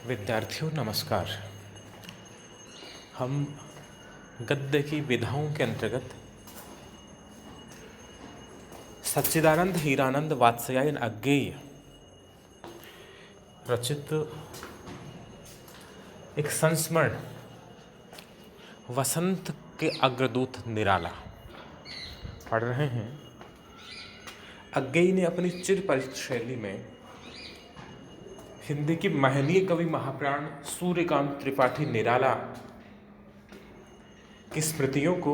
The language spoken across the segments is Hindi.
विद्यार्थियों नमस्कार। हम गद्य की विधाओं के अंतर्गत सच्चिदानंद हीरानंद वात्स्यायन अज्ञेय रचित एक संस्मरण वसंत के अग्रदूत निराला पढ़ रहे हैं। अज्ञेय ने अपनी चिर परिचित शैली में हिंदी की महनीय कवि महाप्राण सूर्यकांत त्रिपाठी निराला की स्मृतियों को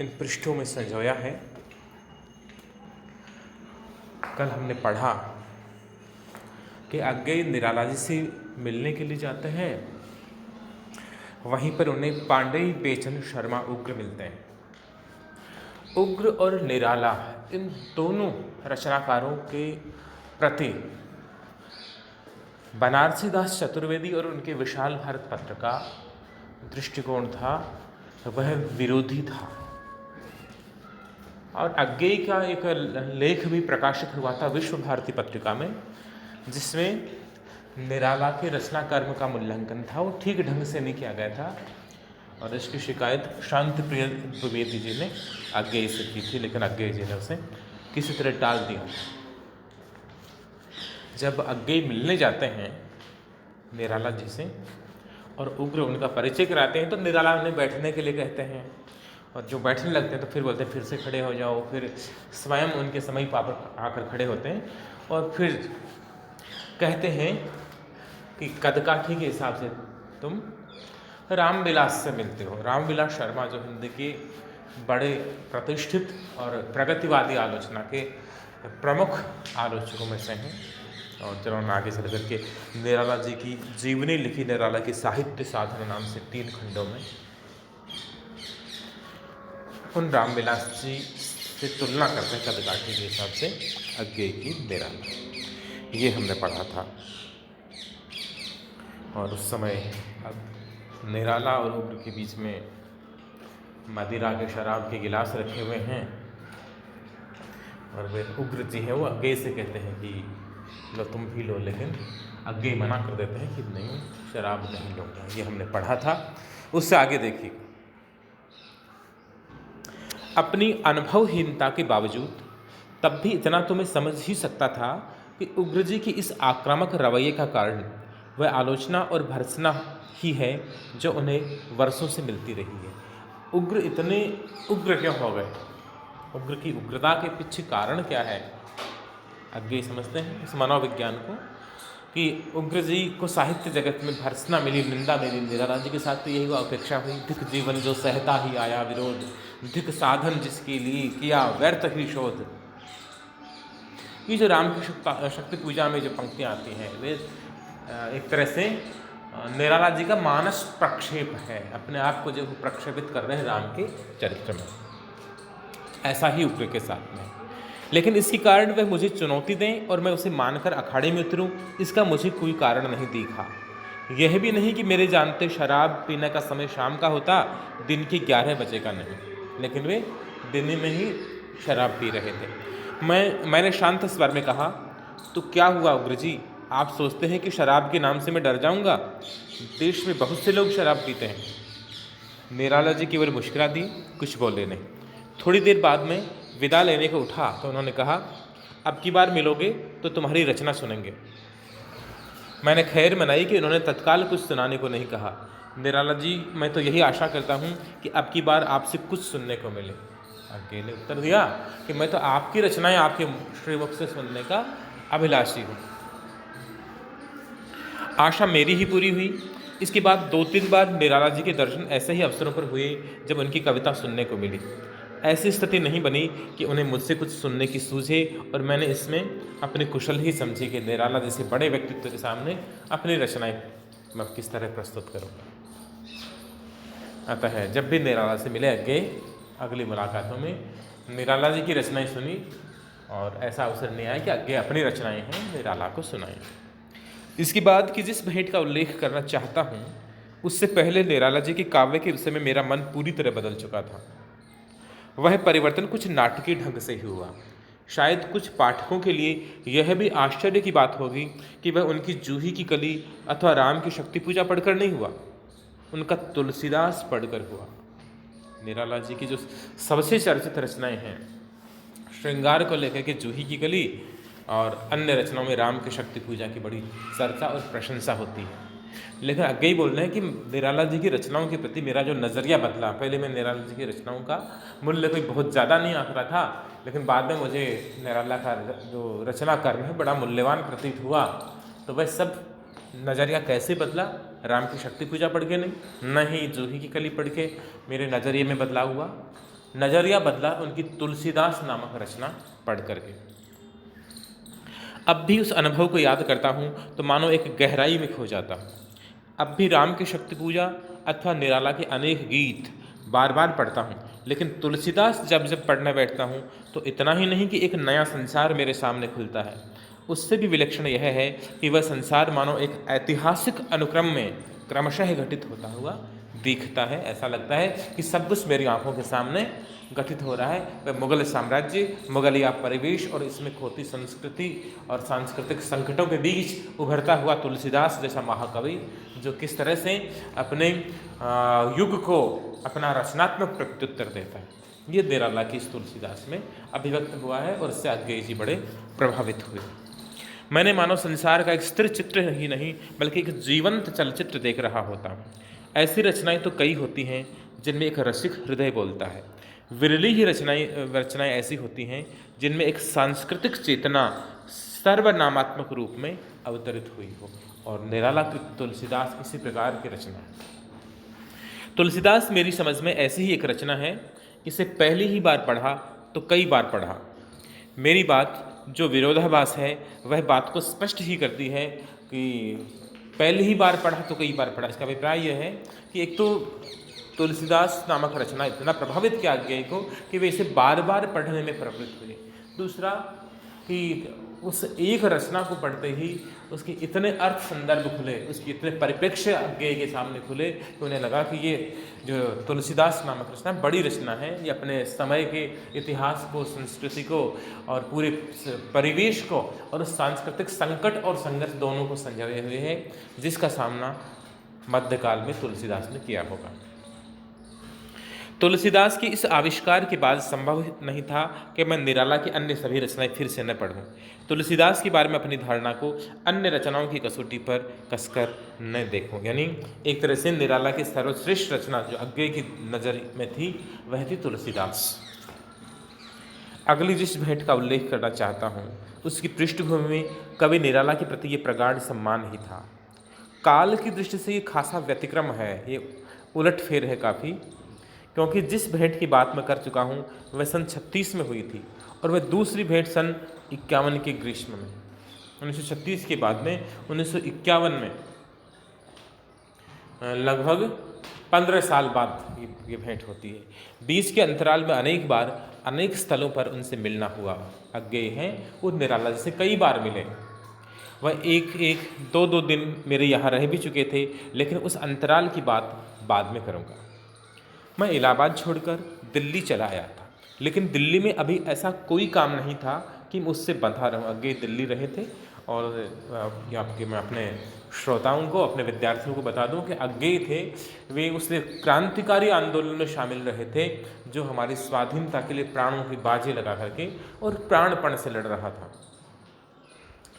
इन पृष्ठों में संजोया है। कल हमने पढ़ा कि अज्ञेय निराला जी से मिलने के लिए जाते हैं, वहीं पर उन्हें पांडेय बेचन शर्मा उग्र मिलते हैं। उग्र और निराला इन दोनों रचनाकारों के प्रति बनारसी दास चतुर्वेदी और उनके विशाल भारत पत्र का दृष्टिकोण था, वह विरोधी था। और अज्ञेय का एक लेख भी प्रकाशित हुआ था विश्व भारती पत्रिका में, जिसमें निराला के रचना कर्म का मूल्यांकन था, वो ठीक ढंग से नहीं किया गया था। और इसकी शिकायत शांति प्रिय द्विवेदी जी ने अज्ञेय से की थी, लेकिन अज्ञेय जी ने उसे किसी तरह टाल दिया। जब अज्ञेय मिलने जाते हैं निराला जी से और उग्र उनका परिचय कराते हैं, तो निराला उन्हें बैठने के लिए कहते हैं, और जो बैठने लगते हैं तो फिर बोलते हैं फिर से खड़े हो जाओ। फिर स्वयं उनके समय पर आकर खड़े होते हैं और फिर कहते हैं कि कदकाठी के हिसाब से तुम रामविलास से मिलते हो। रामविलास शर्मा जो हिंदी के बड़े प्रतिष्ठित और प्रगतिवादी आलोचना के प्रमुख आलोचकों में से हैं। और चलो आगे चल करके निराला जी की जीवनी लिखी, निराला की साहित्य साधना नाम से 3 खंडों में, उन रामविलास जी से तुलना करते हैं कदकाठी के हिसाब से अज्ञेय की निराला। ये हमने पढ़ा था। और उस समय अब निराला और उग्र के बीच में मदिरा के शराब के गिलास रखे हुए हैं, और वे उग्र जी हैं, वो अज्ञेय से कहते हैं कि लो तुम भी लो, लेकिन अज्ञेय मना कर देते हैं कि नहीं, शराब नहीं लूँगा। ये हमने पढ़ा था। उससे आगे देखिए, अपनी अनुभवहीनता के बावजूद तब भी इतना तो मैं समझ ही सकता था कि उग्र जी की इस आक्रामक रवैये का कारण वह आलोचना और भर्त्सना ही है जो उन्हें वर्षों से मिलती रही है। उग्र इतने उग्र क्यों हो गए? उग्र की उग्रता के पीछे कारण क्या है? अज्ञेय समझते हैं इस मनोविज्ञान को कि उग्र जी को साहित्य जगत में भर्त्सना मिली, निंदा मिली। निराला जी के साथ तो यही हुआ, अपेक्षा हुई। धिक जीवन जो सहता ही आया विरोध, धिक साधन जिसके लिए किया व्यर्थ ही शोध। ये जो राम की शक्ति पूजा में जो पंक्तियाँ आती हैं, वे एक तरह से निराला जी का मानस प्रक्षेप है, अपने आप को जो प्रक्षेपित कर रहे हैं राम के चरित्र में। ऐसा ही उग्र के साथ में, लेकिन इसके कारण वह मुझे चुनौती दें और मैं उसे मानकर अखाड़े में उतरूं, इसका मुझे कोई कारण नहीं दिखा। यह भी नहीं कि मेरे जानते शराब पीने का समय शाम का होता, दिन के 11 बजे का नहीं, लेकिन वे दिन में ही शराब पी रहे थे। मैंने शांत स्वर में कहा, तो क्या हुआ उग्र जी, आप सोचते हैं कि शराब के नाम से मैं डर जाऊंगा? देश में बहुत से लोग शराब पीते हैं। निराला जी केवल मुस्कुरा दी, कुछ बोले नहीं। थोड़ी देर बाद में विदा लेने को उठा तो उन्होंने कहा, अब की बार मिलोगे तो तुम्हारी रचना सुनेंगे। मैंने खैर मनाई कि उन्होंने तत्काल कुछ सुनाने को नहीं कहा। निराला जी, मैं तो यही आशा करता हूँ कि अब की बार आपसे कुछ सुनने को मिले। अज्ञेय ने उत्तर दिया कि मैं तो आपकी रचनाएं आपके श्रीमुख से सुनने का अभिलाषी हूँ। आशा मेरी ही पूरी हुई। इसके बाद 2-3 बार निराला जी के दर्शन ऐसे ही अवसरों पर हुए जब उनकी कविता सुनने को मिली। ऐसी स्थिति नहीं बनी कि उन्हें मुझसे कुछ सुनने की सूझे, और मैंने इसमें अपनी कुशल ही समझी कि निराला जैसे बड़े व्यक्तित्व के सामने अपनी रचनाएं मैं किस तरह प्रस्तुत करूँगा। अतः जब भी निराला से मिले अज्ञेय, अगली मुलाकातों में निराला जी की रचनाएं सुनी, और ऐसा अवसर नहीं आया कि अज्ञेय अपनी रचनाएं हैं निराला को सुनाएं। इसके बाद कि जिस भेंट का उल्लेख करना चाहता हूँ, उससे पहले निराला जी के काव्य के विषय में मेरा मन पूरी तरह बदल चुका था। वह परिवर्तन कुछ नाटकीय ढंग से ही हुआ। शायद कुछ पाठकों के लिए यह भी आश्चर्य की बात होगी कि वह उनकी जूही की कली अथवा राम की शक्ति पूजा पढ़कर नहीं हुआ, उनका तुलसीदास पढ़कर हुआ। निराला जी की जो सबसे चर्चित रचनाएं हैं श्रृंगार को लेकर के जूही की कली और अन्य रचनाओं में राम की शक्ति पूजा की बड़ी चर्चा और प्रशंसा होती है। लेकिन आगे ही बोल रहे हैं कि निराला जी की रचनाओं के प्रति मेरा जो नज़रिया बदला, पहले मैं निराला जी की रचनाओं का मूल्य कोई बहुत ज़्यादा नहीं आंक रहा था, लेकिन बाद में मुझे निराला का जो रचना कर्म है बड़ा मूल्यवान प्रतीत हुआ। तो वह सब नज़रिया कैसे बदला? राम की शक्ति पूजा पढ़ के नहीं, जूही की कली पढ़ के मेरे नज़रिए में बदलाव हुआ। नज़रिया बदला उनकी तुलसीदास नामक रचना पढ़ करके। अब भी उस अनुभव को याद करता हूँ तो मानो एक गहराई में खो जाता हूँ। अब भी राम की शक्ति पूजा अथवा निराला के अनेक गीत बार बार पढ़ता हूँ, लेकिन तुलसीदास जब जब पढ़ने बैठता हूँ तो इतना ही नहीं कि एक नया संसार मेरे सामने खुलता है, उससे भी विलक्षण यह है कि वह संसार मानो एक ऐतिहासिक अनुक्रम में क्रमशः घटित होता हुआ दिखता है। ऐसा लगता है कि सब कुछ मेरी आंखों के सामने गठित हो रहा है। वह मुगल साम्राज्य, मुगलिया परिवेश और इसमें खोती संस्कृति और सांस्कृतिक संकटों के बीच उभरता हुआ तुलसीदास जैसा महाकवि, जो किस तरह से अपने युग को अपना रचनात्मक प्रत्युत्तर देता है, ये निराला की इस तुलसीदास में अभिव्यक्त हुआ है और इससे आगे जी बड़े प्रभावित हुए। मैंने मानव संसार का एक स्थिर चित्र ही नहीं बल्कि एक जीवंत चलचित्र देख रहा होता हूँ। ऐसी रचनाएं तो कई होती हैं जिनमें एक रसिक हृदय बोलता है, विरली ही रचनाएं ऐसी होती हैं जिनमें एक सांस्कृतिक चेतना सर्वनामात्मक रूप में अवतरित हुई हो, और निराला की तुलसीदास इसी प्रकार की रचना है। तुलसीदास मेरी समझ में ऐसी ही एक रचना है, इसे पहली ही बार पढ़ा तो कई बार पढ़ा। मेरी बात जो विरोधाभास है वह बात को स्पष्ट ही करती है कि पहली ही बार पढ़ा तो कई बार पढ़ा। इसका अभिप्राय यह है कि एक तो तुलसीदास नामक रचना इतना प्रभावित किया आज्ञेय को कि वे इसे बार बार पढ़ने में प्रवृत्त हुए। दूसरा कि उस एक रचना को पढ़ते ही उसके इतने अर्थ संदर्भ खुले, उसकी इतने परिप्रेक्ष्य आज्ञेय के सामने खुले कि उन्हें लगा कि ये जो तुलसीदास नामक रचना बड़ी रचना है, ये अपने समय के इतिहास को, संस्कृति को और पूरे परिवेश को और उस सांस्कृतिक संकट और संघर्ष दोनों को संजोए हुए है, जिसका सामना मध्यकाल में तुलसीदास ने किया होगा। तुलसीदास की इस आविष्कार के बाद संभव नहीं था कि मैं निराला की अन्य सभी रचनाएं फिर से न पढ़ूं, तुलसीदास के बारे में अपनी धारणा को अन्य रचनाओं की कसौटी पर कसकर न देखूं। यानी एक तरह से निराला की सर्वश्रेष्ठ रचना जो आज्ञेय की नज़र में थी वह थी तुलसीदास। अगली जिस भेंट का उल्लेख करना चाहता हूँ उसकी पृष्ठभूमि में कवि निराला के प्रति ये प्रगाढ़ सम्मान ही था। काल की दृष्टि से ये खासा व्यतिक्रम है, ये उलटफेर है काफ़ी, क्योंकि जिस भेंट की बात मैं कर चुका हूँ वह सन 36 में हुई थी और वह दूसरी भेंट सन 51 के ग्रीष्म में, 1936 के बाद में 1951 में लगभग 15 साल बाद ये भेंट होती है। बीच के अंतराल में अनेक बार अनेक स्थलों पर उनसे मिलना हुआ। आज्ञेय हैं वो निराला जी से कई बार मिले, वह एक दो दिन मेरे यहाँ रह भी चुके थे, लेकिन उस अंतराल की बात बाद में करूँगा। मैं इलाहाबाद छोड़कर दिल्ली चला आया था, लेकिन दिल्ली में अभी ऐसा कोई काम नहीं था कि मैं उससे बंधा रहूं। आगे दिल्ली रहे थे और मैं अपने श्रोताओं को, अपने विद्यार्थियों को बता दूं कि आगे थे वे उस क्रांतिकारी आंदोलन में शामिल रहे थे जो हमारी स्वाधीनता के लिए प्राणों की बाजी लगा करके और प्राणपण से लड़ रहा था।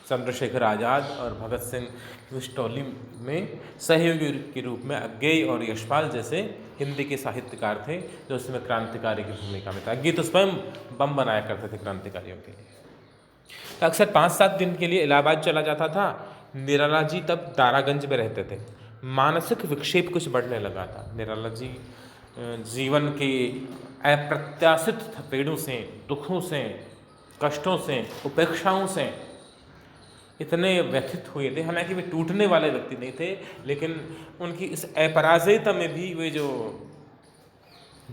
चंद्रशेखर आज़ाद और भगत सिंह की उस टोली में सहयोगी के रूप में आज्ञेय और यशपाल जैसे हिंदी के साहित्यकार थे जो उसमें क्रांतिकारी की भूमिका में था। आज्ञेय तो स्वयं बम बनाया करते थे क्रांतिकारियों के लिए। तो अक्सर 5-7 दिन के लिए इलाहाबाद चला जाता था। निराला जी तब दारागंज में रहते थे। मानसिक विक्षेप कुछ बढ़ने लगा था। निराला जी जीवन के अप्रत्याशित थपेड़ों से, दुखों से, कष्टों से, उपेक्षाओं से इतने व्यथित हुए थे। हालांकि वे टूटने वाले व्यक्ति नहीं थे, लेकिन उनकी इस अपराजयता में भी वे जो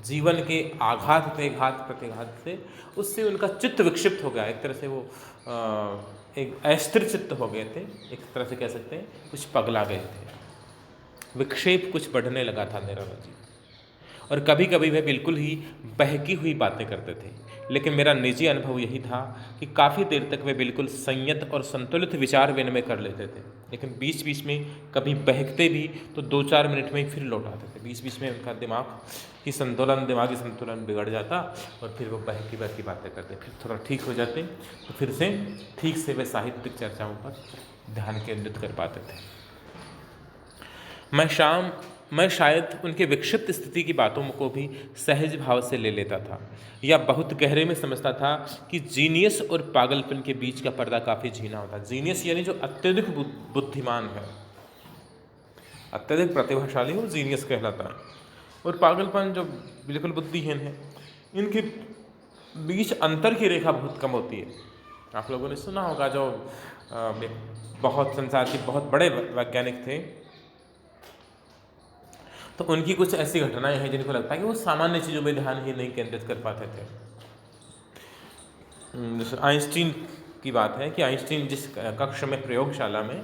जीवन के आघात प्रतिघात थे उससे उनका चित्त विक्षिप्त हो गया। एक तरह से वो एक अस्थिर चित्त हो गए थे, एक तरह से कह सकते हैं कुछ पगला गए थे। विक्षेप कुछ बढ़ने लगा था निराला जी, और कभी कभी वह बिल्कुल ही बहकी हुई बातें करते थे। लेकिन मेरा निजी अनुभव यही था कि काफ़ी देर तक वे बिल्कुल संयत और संतुलित विचार विनिमय कर लेते थे, लेकिन बीच बीच में कभी बहकते भी तो 2-4 मिनट में ही फिर लौट आते थे। बीच बीच में उनका दिमागी संतुलन बिगड़ जाता और फिर वो बहकी बहकी बातें करते, फिर थोड़ा ठीक हो जाते तो फिर से ठीक से वे साहित्यिक चर्चाओं पर ध्यान केंद्रित कर पाते थे। मैं शायद उनके विक्षिप्त स्थिति की बातों को भी सहज भाव से ले लेता था या बहुत गहरे में समझता था कि जीनियस और पागलपन के बीच का पर्दा काफ़ी झीना होता है। जीनियस यानी जो अत्यधिक बुद्धिमान है, अत्यधिक प्रतिभाशाली हो, जीनियस कहलाता है, और पागलपन जो बिल्कुल बुद्धिहीन है, इनके बीच अंतर की रेखा बहुत कम होती है। आप लोगों ने सुना होगा जो बहुत संसार के बहुत बड़े वैज्ञानिक थे, तो उनकी कुछ ऐसी घटनाएं हैं जिनको लगता है कि वो सामान्य चीज़ों में ध्यान ही नहीं केंद्रित कर पाते थे। जैसे आइंस्टीन की बात है कि आइंस्टीन जिस कक्ष में प्रयोगशाला में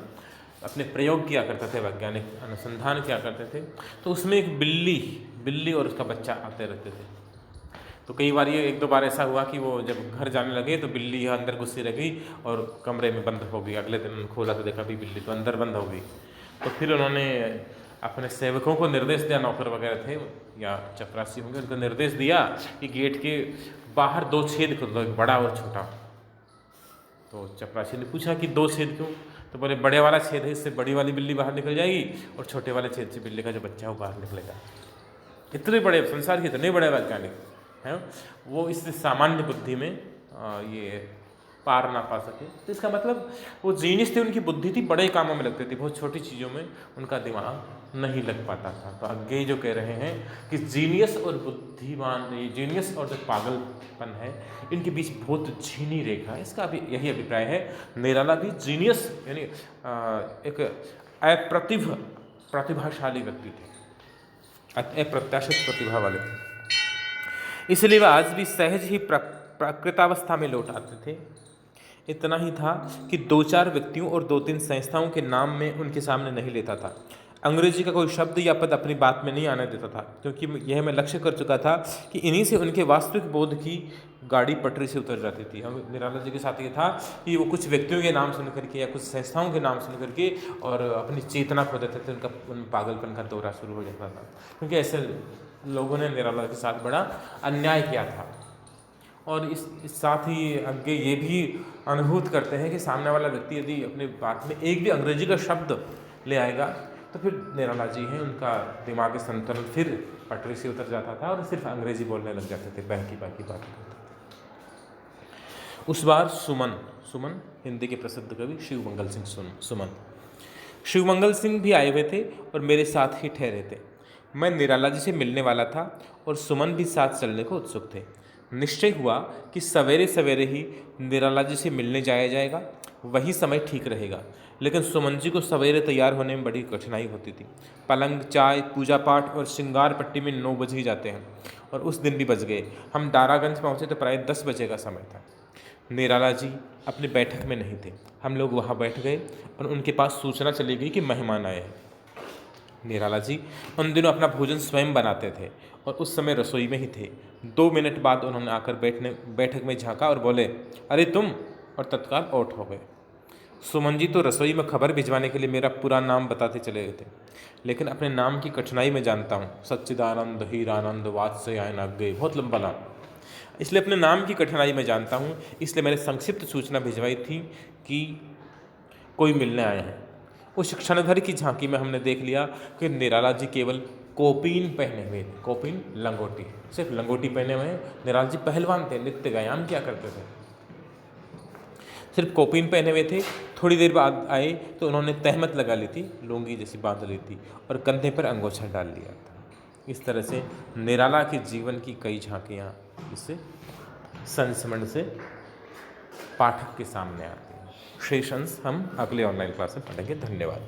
अपने प्रयोग किया करते थे, वैज्ञानिक अनुसंधान किया करते थे, तो उसमें एक बिल्ली और उसका बच्चा आते रहते थे। तो कई बार ये 1-2 बार ऐसा हुआ कि वो जब घर जाने लगे तो बिल्ली अंदर घुसी रह गई और कमरे में बंद हो गई। अगले दिन खोला तो देखा भी बिल्ली तो अंदर बंद हो गई। तो फिर उन्होंने अपने सेवकों को निर्देश दिया, नौकर वगैरह थे या चपरासी होंगे, उनको निर्देश दिया कि गेट के बाहर 2 छेद कर दो, एक बड़ा और छोटा। तो चपरासी ने पूछा कि 2 छेद क्यों? तो बोले बड़े वाला छेद है, इससे बड़ी वाली बिल्ली बाहर निकल जाएगी और छोटे वाले छेद से बिल्ली का जो बच्चा है वो बाहर निकलेगा। इतने बड़े संसार के इतने बड़े वैज्ञानिक हैं, वो इस सामान्य बुद्धि में ये पार ना पा सके। तो इसका मतलब वो जीनियस थे, उनकी बुद्धि थी, बड़े कामों में लगती थी, बहुत छोटी चीज़ों में उनका दिमाग नहीं लग पाता था। तो आगे जो कह रहे हैं कि जीनियस और बुद्धिमान, ये जीनियस और जो पागलपन है, इनके बीच बहुत झीनी रेखा है। इसका भी यही अभिप्राय है। निराला भी जीनियस यानी एक प्रतिभाशाली व्यक्ति थे, अप्रत्याशित प्रतिभा वाले थे, इसलिए वह आज भी सहज ही प्राकृतावस्था में लौट आते थे। इतना ही था कि 2-4 व्यक्तियों और 2-3 संस्थाओं के नाम में उनके सामने नहीं लेता था। अंग्रेजी का कोई शब्द या पद अपनी बात में नहीं आने देता था, क्योंकि यह मैं लक्ष्य कर चुका था कि इन्हीं से उनके वास्तविक बोध की गाड़ी पटरी से उतर जाती थी। निराला जी के साथ ये था कि वो कुछ व्यक्तियों के नाम सुन करके या कुछ संस्थाओं के नाम सुन करके और अपनी चेतना खो देते थे, उन पागलपन का दौरा शुरू हो जाता था, क्योंकि ऐसे लोगों ने निराला के साथ बड़ा अन्याय किया था। और इस साथ ही आगे ये भी अनुभूत करते हैं कि सामने वाला व्यक्ति यदि अपने बात में एक भी अंग्रेजी का शब्द ले आएगा तो फिर निराला जी हैं, उनका दिमागी संतुलन फिर पटरी से उतर जाता था और सिर्फ अंग्रेजी बोलने लग जाते थे, बाकी बातें करते थे। उस बार सुमन हिंदी के प्रसिद्ध कवि शिवमंगल सिंह शिवमंगल सिंह भी आए हुए थे और मेरे साथ ही ठहरे थे। मैं निराला जी से मिलने वाला था और सुमन भी साथ चलने को उत्सुक थे। निश्चय हुआ कि सवेरे सवेरे ही निराला जी से मिलने जाया जाएगा, वही समय ठीक रहेगा। लेकिन सुमन जी को सवेरे तैयार होने में बड़ी कठिनाई होती थी। पलंग, चाय, पूजा पाठ और श्रृंगार पट्टी में 9 बज ही जाते हैं और उस दिन भी बज गए। हम दारागंज पहुँचे तो प्राय 10 बजे का समय था। निराला जी अपनी बैठक में नहीं थे। हम लोग वहाँ बैठ गए और उनके पास सूचना चली गई कि मेहमान आए हैं। निराला जी उन दिनों अपना भोजन स्वयं बनाते थे और उस समय रसोई में ही थे। 2 मिनट बाद उन्होंने आकर बैठक में झांका और बोले, अरे तुम, और तत्काल आउट हो गए। सुमन जी तो रसोई में खबर भिजवाने के लिए मेरा पूरा नाम बताते चले गए थे, लेकिन अपने नाम की कठिनाई में जानता हूँ। सच्चिदानंद, हीरानंद, वात्स्यायन, आगे बहुत लंबा नाम, इसलिए अपने नाम की कठिनाई में जानता हूँ। इसलिए मैंने संक्षिप्त सूचना भिजवाई थी कि कोई मिलने आए हैं। उस क्षण भर की झांकी में हमने देख लिया कि निराला जी केवल कोपीन पहने हुए, कोपीन लंगोटी, सिर्फ लंगोटी पहने हुए हैं। निराला जी पहलवान थे, नित्य व्यायाम किया करते थे, सिर्फ कोपीन पहने हुए थे। थोड़ी देर बाद आए तो उन्होंने तहमत लगा ली थी, लुंगी जैसी बांध ली थी और कंधे पर अंगोछा डाल लिया था। इस तरह से निराला के जीवन की कई झांकियाँ इससे संस्मरण से पाठक के सामने आती हैं। शेषंश हम अगले ऑनलाइन क्लास में पढ़ेंगे। धन्यवाद।